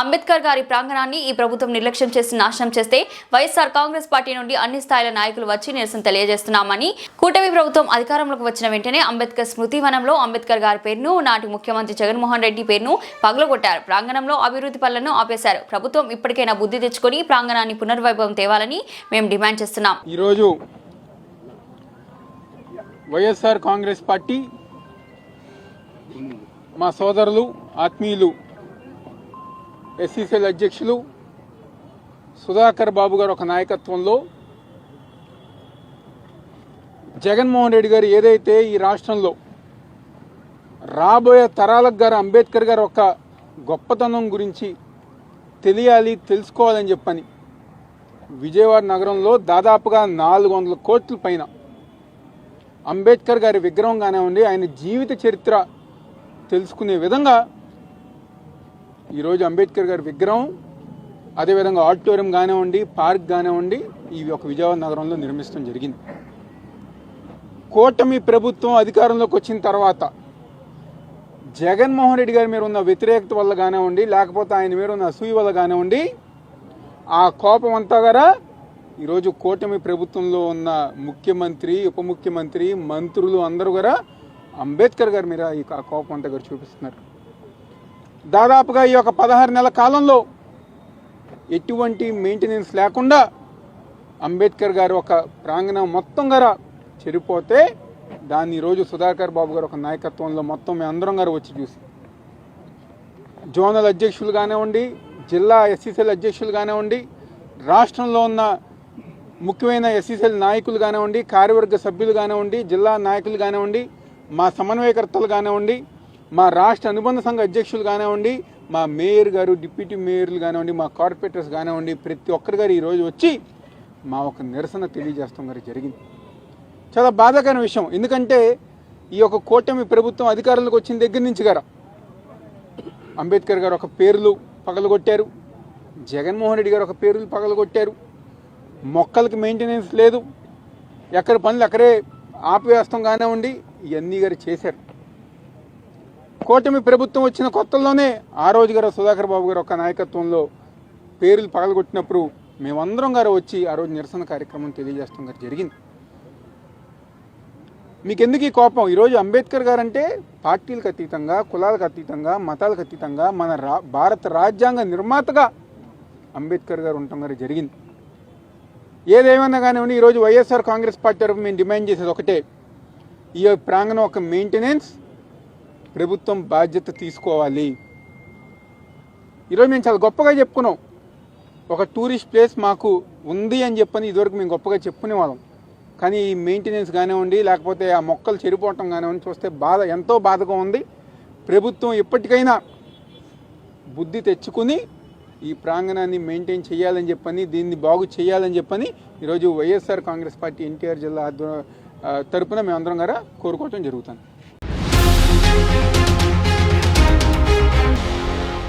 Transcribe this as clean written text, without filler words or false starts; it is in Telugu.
అంబేద్కర్ గారి ప్రాంగణాన్ని ఈ ప్రభుత్వం నిర్లక్ష్యం చేసి నాశనం చేస్తే వైఎస్ఆర్ కాంగ్రెస్ పార్టీ నుండి అన్ని స్థాయిల నాయకులు వచ్చి నిరసన తెలియజేస్తున్నామని, కూటమి ప్రభుత్వం అధికారంలోకి వచ్చిన వెంటనే అంబేద్కర్ స్మృతి వనంలో అంబేద్కర్ గారి పేరును, నాటి ముఖ్యమంత్రి జగన్మోహన్ రెడ్డి పేరును పగలగొట్టారు. ప్రాంగణంలో అభివృద్ధి పనులను ఆపేశారు. ప్రభుత్వం ఇప్పటికైనా బుద్ధి తెచ్చుకొని ప్రాంగణాన్ని పునర్వైభవం తేవాలని మేము డిమాండ్ చేస్తున్నాం. ఈరోజు వైఎస్ఆర్ కాంగ్రెస్ పార్టీ మా సోదరులు ఆత్మీయులు ఎస్సీసీఎల్ అధ్యక్షులు సుధాకర్ బాబు గారు ఒక నాయకత్వంలో జగన్మోహన్ రెడ్డి గారు ఏదైతే ఈ రాష్ట్రంలో రాబోయే తరాలకు గారు అంబేద్కర్ గారు ఒక గొప్పతనం గురించి తెలియాలి, తెలుసుకోవాలని చెప్పని విజయవాడ నగరంలో దాదాపుగా 400 కోట్ల పైన అంబేద్కర్ గారి విగ్రహం కానివ్వండి, ఆయన జీవిత చరిత్ర తెలుసుకునే విధంగా ఈరోజు అంబేద్కర్ గారి విగ్రహం, అదేవిధంగా ఆడిటోరియం కానివ్వండి, పార్క్ కానివ్వండి, ఇవి ఒక విజయవాడ నగరంలో నిర్మించడం జరిగింది. కూటమి ప్రభుత్వం అధికారంలోకి వచ్చిన తర్వాత జగన్మోహన్ రెడ్డి గారి మీద ఉన్న వ్యతిరేకత వల్ల కానివ్వండి, లేకపోతే ఆయన మీద ఉన్న అసూయ వల్ల కానివ్వండి, ఆ కోపం అంతా గారా ఈరోజు కూటమి ప్రభుత్వంలో ఉన్న ముఖ్యమంత్రి, ఉప ముఖ్యమంత్రి, మంత్రులు అందరూ కూడా అంబేద్కర్ గారి మీద ఈ కోపం అంతా గారు చూపిస్తున్నారు. దాదాపుగా ఈ యొక్క 16 నెలల కాలంలో ఎటువంటి మెయింటెనెన్స్ లేకుండా అంబేద్కర్ గారు ఒక ప్రాంగణం మొత్తం గారా చెడిపోతే దాన్ని ఈరోజు సుధాకర్ బాబు గారు ఒక నాయకత్వంలో మొత్తం మేము అందరం గారు వచ్చి చూసి, జోనల్ అధ్యక్షులు కానివ్వండి, జిల్లా ఎస్సీసీఎల్ అధ్యక్షులు కానివ్వండి, రాష్ట్రంలో ఉన్న ముఖ్యమైన ఎస్సీసీఎల్ నాయకులు కానివ్వండి, కార్యవర్గ సభ్యులు కానివ్వండి, జిల్లా నాయకులు కానివ్వండి, మా సమన్వయకర్తలు కానివ్వండి, మా రాష్ట్ర అనుబంధ సంఘ అధ్యక్షులు కానివ్వండి, మా మేయర్ గారు, డిప్యూటీ మేయర్లు కానివ్వండి, మా కార్పొరేటర్స్ కానివ్వండి, ప్రతి ఒక్కరి గారు ఈరోజు వచ్చి మా ఒక నిరసన తెలియజేస్తాం గారు జరిగింది. చాలా బాధాకరమైన విషయం. ఎందుకంటే ఈ యొక్క కూటమి ప్రభుత్వం అధికారంలోకి వచ్చిన దగ్గర నుంచి గారా అంబేద్కర్ గారు ఒక పేర్లు పగలగొట్టారు, జగన్మోహన్ రెడ్డి గారు ఒక పేర్లు పగలగొట్టారు, మొక్కలకి మెయింటెనెన్స్ లేదు, ఎక్కడ పనులు అక్కడే ఆపివేస్తాం కానివ్వండి, ఇవన్నీ గారు చేశారు. కూటమి ప్రభుత్వం వచ్చిన కొత్తల్లోనే ఆ రోజు గారు సుధాకర్ బాబు గారు ఒక నాయకత్వంలో పేర్లు పగలగొట్టినప్పుడు మేమందరం గారు వచ్చి ఆ రోజు నిరసన కార్యక్రమం తెలియజేస్తాం గారు జరిగింది. మీకు ఎందుకు ఈ కోపం? ఈరోజు అంబేద్కర్ గారు అంటే పార్టీలకు అతీతంగా, కులాలకు అతీతంగా, మతాలకు అతీతంగా మన భారత రాజ్యాంగ నిర్మాతగా అంబేద్కర్ గారు ఉండటం గారు జరిగింది. ఏదేమైనా కానివ్వండి, ఈరోజు వైఎస్ఆర్ కాంగ్రెస్ పార్టీ తరఫు మేము డిమాండ్ చేసేది ఒకటే, ఈ ప్రాంగణం ఒక మెయింటెనెన్స్ ప్రభుత్వం బాధ్యత తీసుకోవాలి. ఈరోజు మేము చాలా గొప్పగా చెప్పుకున్నాం, ఒక టూరిస్ట్ ప్లేస్ మాకు ఉంది అని చెప్పని ఇదివరకు మేము గొప్పగా చెప్పుకునే వాళ్ళం. కానీ ఈ మెయింటెనెన్స్ కానివ్వండి, లేకపోతే ఆ మొక్కలు చెడిపోవటం కానివ్వండి చూస్తే ఎంతో బాధగా ఉంది. ప్రభుత్వం ఎప్పటికైనా బుద్ధి తెచ్చుకుని ఈ ప్రాంగణాన్ని మెయింటైన్ చేయాలని చెప్పని, దీన్ని బాగు చేయాలని చెప్పని ఈరోజు వైఎస్ఆర్ కాంగ్రెస్ పార్టీ ఎన్టీఆర్ జిల్లా తరపున మేమందరం గారా కోరుకోవటం జరుగుతుంది.